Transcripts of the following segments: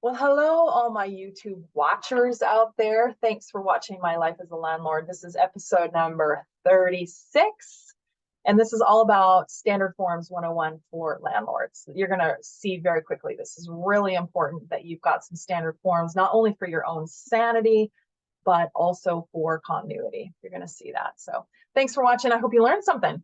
Well, hello, all my YouTube watchers out there. Thanks for watching My Life as a Landlord. This is episode number 36, and this is all about Standard Forms 101 for landlords. You're going to see very quickly, this is really important that you've got some standard forms, not only for your own sanity, but also for continuity. You're going to see that. So thanks for watching. I hope you learned something.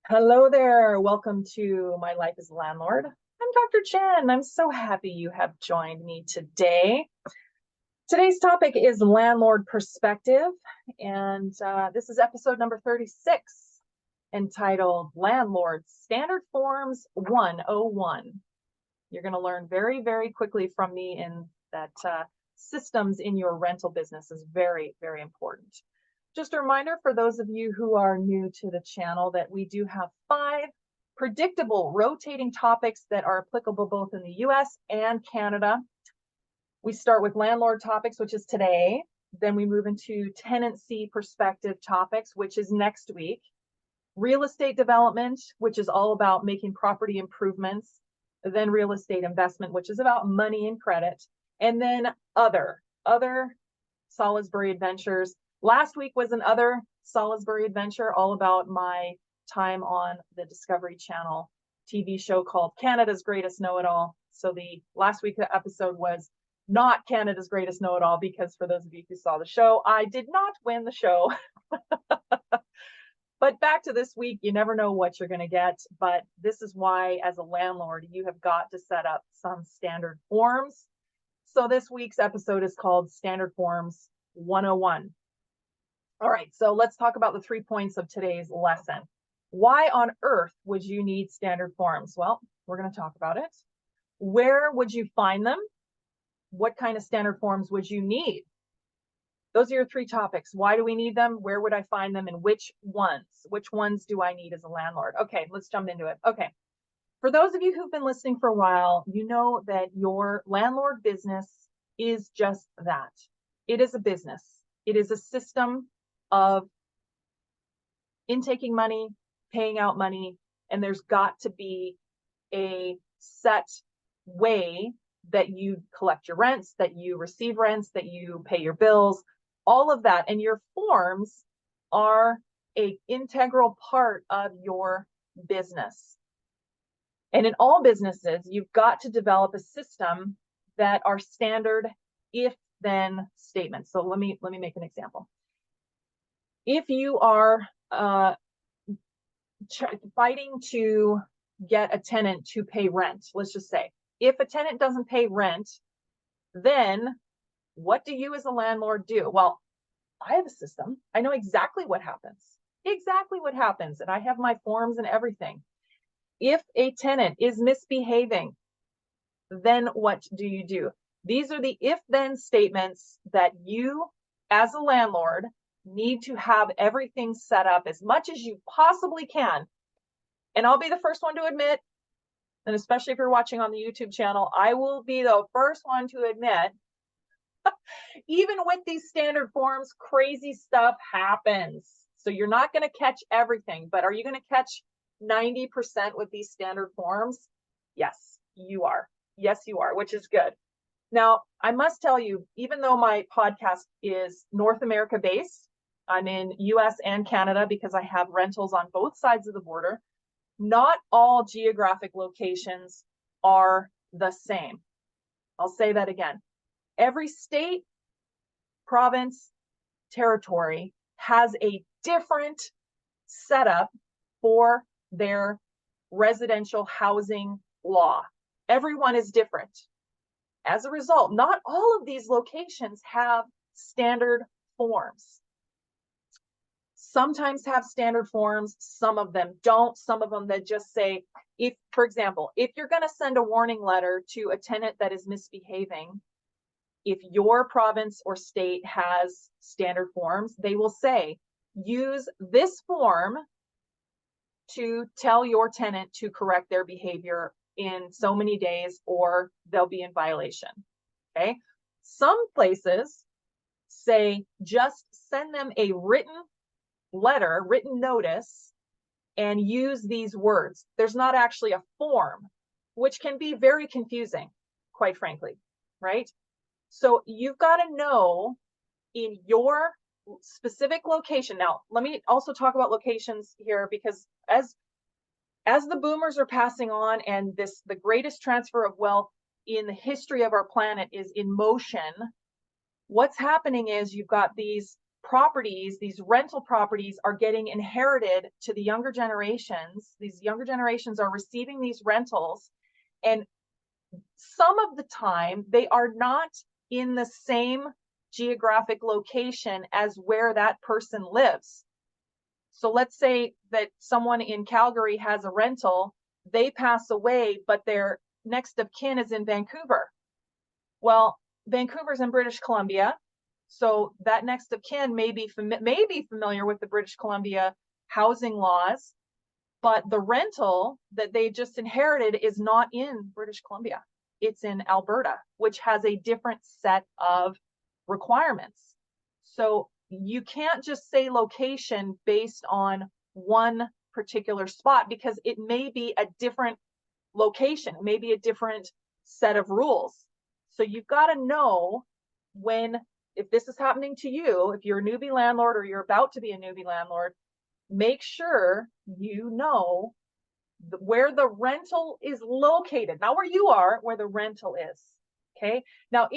Hello there. Welcome to My Life as a Landlord. I'm Dr. Jen. I'm so happy you have joined me today. Today's topic is landlord perspective, and this is episode number 36, entitled Landlord Standard Forms 101. You're going to learn very, very quickly from me in that systems in your rental business is very, very important. Just a reminder for those of you who are new to the channel that we do have 5 predictable rotating topics that are applicable both in the US and Canada. We start with landlord topics, which is today. Then we move into tenancy perspective topics, which is next week. Real estate development, which is all about making property improvements. Then real estate investment, which is about money and credit. And then other Salisbury adventures. Last week was another Salisbury adventure, all about my time on the Discovery Channel TV show called Canada's Greatest Know-It-All. So the last week's episode was not Canada's Greatest Know-It-All, because for those of you who saw the show, I did not win the show. But back to this week, you never know what you're going to get. But this is why, as a landlord, you have got to set up some standard forms. So this week's episode is called Standard Forms 101. All right, so let's talk about the 3 points of today's lesson. Why on earth would you need standard forms? Well, we're going to talk about it. Where would you find them? What kind of standard forms would you need? Those are your 3 topics. Why do we need them? Where would I find them? And which ones? Which ones do I need as a landlord? Okay, let's jump into it. Okay. For those of you who've been listening for a while, you know that your landlord business is just that. It is a business. It is a system of intaking money, paying out money, and there's got to be a set way that you collect your rents, that you receive rents, that you pay your bills, all of that. And your forms are an integral part of your business. And in all businesses, you've got to develop a system that are standard if-then statements. So let me make an example. If you are fighting to get a tenant to pay rent, let's just say, if a tenant doesn't pay rent, then what do you as a landlord do? Well, I have a system. I know exactly what happens. And I have my forms and everything. If a tenant is misbehaving, then what do you do? These are the if-then statements that you as a landlord need to have everything set up as much as you possibly can. And I'll be the first one to admit, and especially if you're watching on the YouTube channel, I will be the first one to admit, even with these standard forms, crazy stuff happens. So you're not going to catch everything, but are you going to catch 90% with these standard forms? Yes, you are. Yes, you are, which is good. Now, I must tell you, even though my podcast is North America based, I'm in US and Canada because I have rentals on both sides of the border. Not all geographic locations are the same. I'll say that again. Every state, province, territory has a different setup for their residential housing law. Everyone is different. As a result, not all of these locations have standard forms. Sometimes have standard forms, some of them don't. Some of them that just say, if, for example, if you're going to send a warning letter to a tenant that is misbehaving, if your province or state has standard forms, they will say, use this form to tell your tenant to correct their behavior in so many days or they'll be in violation. Okay. Some places say, just send them a written letter, written notice, and use these words. There's not actually a form, which can be very confusing, quite frankly, right? So you've got to know in your specific location. Now, let me also talk about locations here, because as the boomers are passing on, and the greatest transfer of wealth in the history of our planet is in motion, what's happening is you've got these properties, these rental properties are getting inherited to the younger generations. These younger generations are receiving these rentals, and some of the time they are not in the same geographic location as where that person lives. So let's say that someone in Calgary has a rental, they pass away, but their next of kin is in Vancouver. Well, Vancouver's in British Columbia, so that next of kin may be familiar with the British Columbia housing laws, but the rental that they just inherited is not in British Columbia. It's in Alberta, which has a different set of requirements. So you can't just say location based on one particular spot, because it may be a different location, maybe a different set of rules. So you've got to know if this is happening to you, if you're a newbie landlord or you're about to be a newbie landlord, make sure you know where the rental is located, not where you are, where the rental is. Okay. Now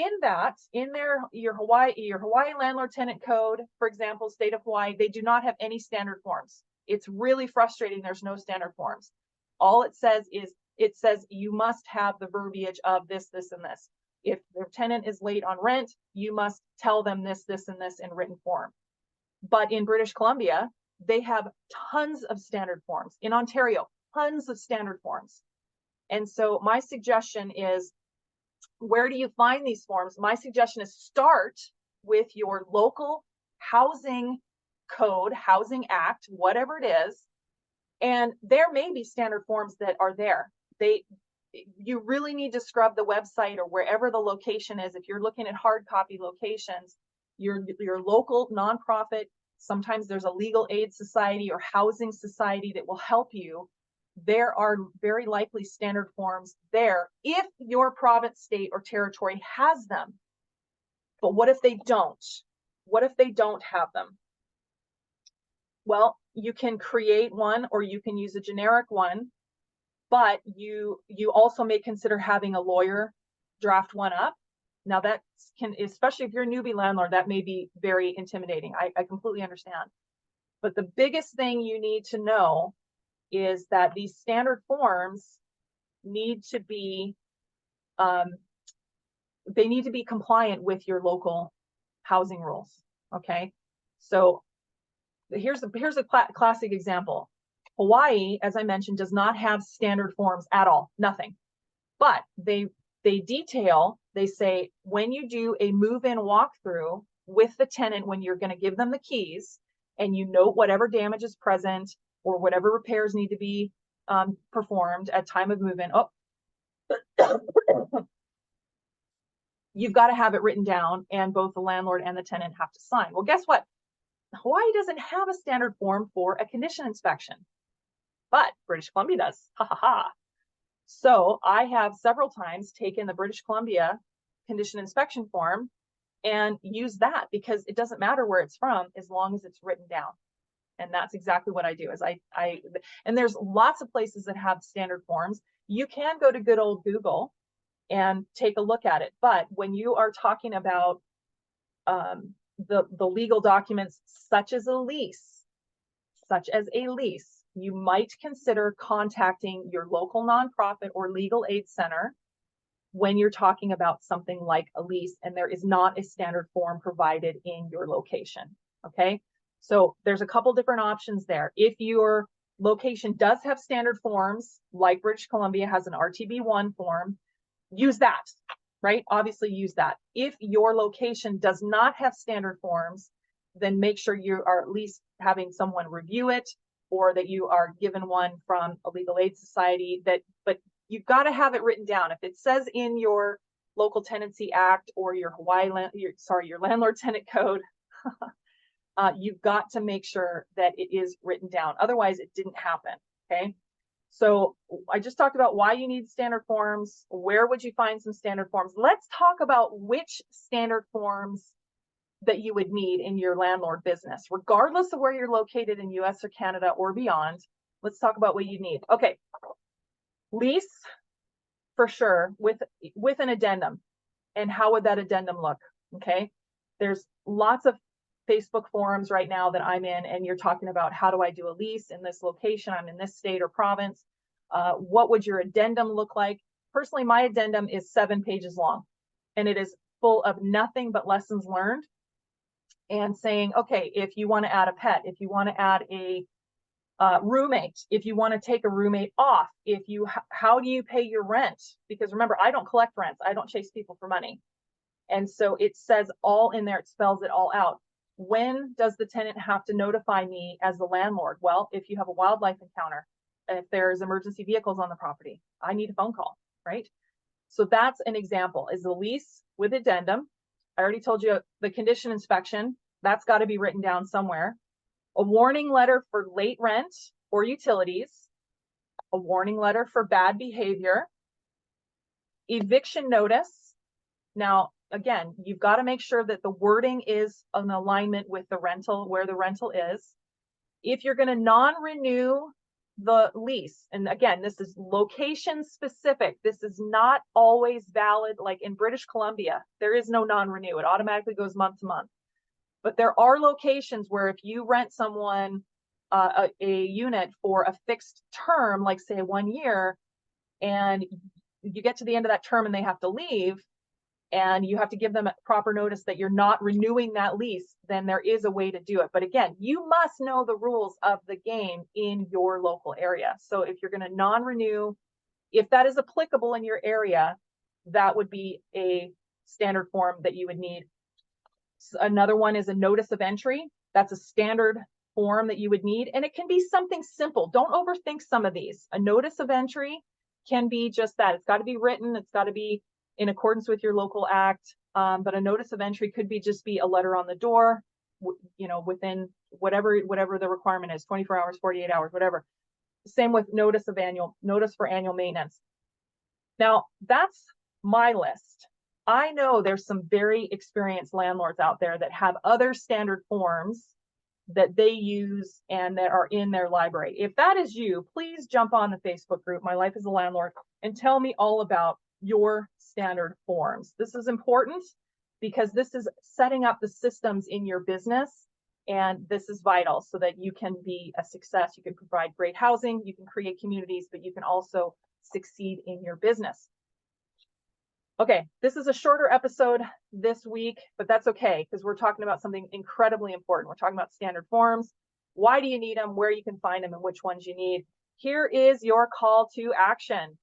your Hawaii landlord tenant code, for example, state of Hawaii, they do not have any standard forms. It's really frustrating. There's no standard forms. All it says is, it says you must have the verbiage of this, this, and this. If the tenant is late on rent, you must tell them this, this, and this in written form. But in British Columbia, they have tons of standard forms. In Ontario, tons of standard forms. And so my suggestion is, where do you find these forms? My suggestion is start with your local housing code, housing act, whatever it is. And there may be standard forms that are there. You really need to scrub the website or wherever the location is. If you're looking at hard copy locations, your local nonprofit, sometimes there's a legal aid society or housing society that will help you. There are very likely standard forms there if your province, state, or territory has them. But what if they don't? What if they don't have them? Well, you can create one, or you can use a generic one, but you also may consider having a lawyer draft one up. Now that can, especially if you're a newbie landlord, that may be very intimidating. I completely understand. But the biggest thing you need to know is that these standard forms need to be, they need to be compliant with your local housing rules. Okay. So here's a classic example. Hawaii, as I mentioned, does not have standard forms at all, nothing. But they detail, they say, when you do a move-in walkthrough with the tenant, when you're going to give them the keys, and you note whatever damage is present or whatever repairs need to be performed at time of move-in. Oh, you've got to have it written down, and both the landlord and the tenant have to sign. Well, guess what? Hawaii doesn't have a standard form for a condition inspection, but British Columbia does. Ha ha ha. So I have several times taken the British Columbia condition inspection form and use that, because it doesn't matter where it's from as long as it's written down. And that's exactly what I do. Is and there's lots of places that have standard forms. You can go to good old Google and take a look at it. But when you are talking about the legal documents, such as a lease, you might consider contacting your local nonprofit or legal aid center when you're talking about something like a lease and there is not a standard form provided in your location. Okay, so there's a couple different options there. If your location does have standard forms, like British Columbia has an RTB1 form, use that, right? Obviously use that. If your location does not have standard forms, then make sure you are at least having someone review it, or that you are given one from a legal aid society. But you've got to have it written down. If it says in your local tenancy act or your your landlord tenant code, you've got to make sure that it is written down. Otherwise, it didn't happen. Okay. So I just talked about why you need standard forms. Where would you find some standard forms? Let's talk about which standard forms that you would need in your landlord business, regardless of where you're located in US or Canada or beyond. Let's talk about what you need. Okay. Lease, for sure, with an addendum. And how would that addendum look? Okay. There's lots of Facebook forums right now that I'm in, and you're talking about, how do I do a lease in this location? I'm in this state or province. What would your addendum look like? Personally, my addendum is 7 pages long, and it is full of nothing but lessons learned and saying, okay, if you want to add a pet, if you want to add a roommate, if you want to take a roommate off, how do you pay your rent? Because remember, I don't collect rents. I don't chase people for money. And so it says all in there, it spells it all out. When does the tenant have to notify me as the landlord? Well, if you have a wildlife encounter, if there's emergency vehicles on the property, I need a phone call, right? So that's an example, is the lease with addendum. I already told you the condition inspection, that's got to be written down somewhere. A warning letter for late rent or utilities, a warning letter for bad behavior, eviction notice. Now, again, you've got to make sure that the wording is in alignment with the rental, where the rental is. If you're going to non-renew the lease, and again, this is location specific. This is not always valid. Like in British Columbia, there is no non-renew. It automatically goes month to month. But there are locations where if you rent someone a unit for a fixed term, like say 1 year, and you get to the end of that term and they have to leave, and you have to give them a proper notice that you're not renewing that lease, then there is a way to do it. But again, you must know the rules of the game in your local area. So if you're going to non-renew, if that is applicable in your area, that would be a standard form that you would need. Another one is a notice of entry. That's a standard form that you would need. And it can be something simple. Don't overthink some of these. A notice of entry can be just that. It's got to be written. It's got to be in accordance with your local act. But a notice of entry could just be a letter on the door, within whatever the requirement is, 24 hours, 48 hours, whatever. Same with notice for annual maintenance. Now, that's my list. I know there's some very experienced landlords out there that have other standard forms that they use and that are in their library. If that is you, please jump on the Facebook group, My Life as a Landlord, and tell me all about your standard forms. This is important because this is setting up the systems in your business, and this is vital so that you can be a success. You can provide great housing, you can create communities, but you can also succeed in your business. Okay, this is a shorter episode this week, but that's okay because we're talking about something incredibly important. We're talking about standard forms. Why do you need them, where you can find them, and which ones you need. Here is your call to action.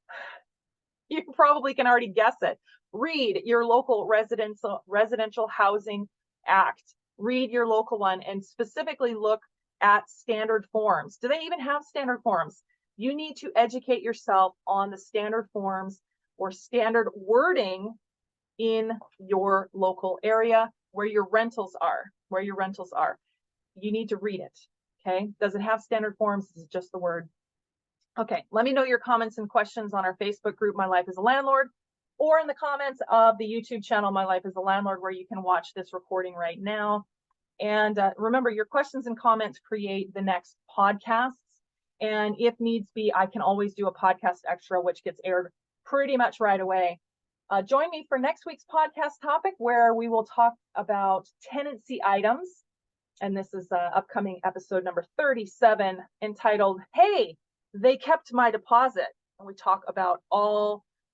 You probably can already guess it. Read your local residential housing act. Read your local one and specifically look at standard forms. Do they even have standard forms? You need to educate yourself on the standard forms or standard wording in your local area where your rentals are. You need to read it. Okay. Does it have standard forms? Is it just the word? Okay. Let me know your comments and questions on our Facebook group, My Life as a Landlord, or in the comments of the YouTube channel, My Life as a Landlord, where you can watch this recording right now. And remember, your questions and comments create the next podcasts. And if needs be, I can always do a podcast extra, which gets aired pretty much right away. Join me for next week's podcast topic, where we will talk about tenancy items. And this is upcoming episode number 37, entitled, Hey, They Kept My Deposit. And we talk about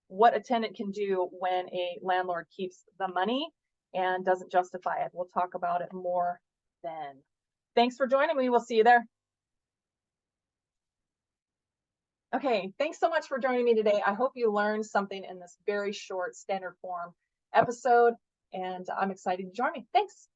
what a tenant can do when a landlord keeps the money and doesn't justify it. We'll talk about it more then. Thanks for joining me. We'll see you there. Okay, thanks so much for joining me today. I hope you learned something in this very short standard form episode, and I'm excited to join me. Thanks.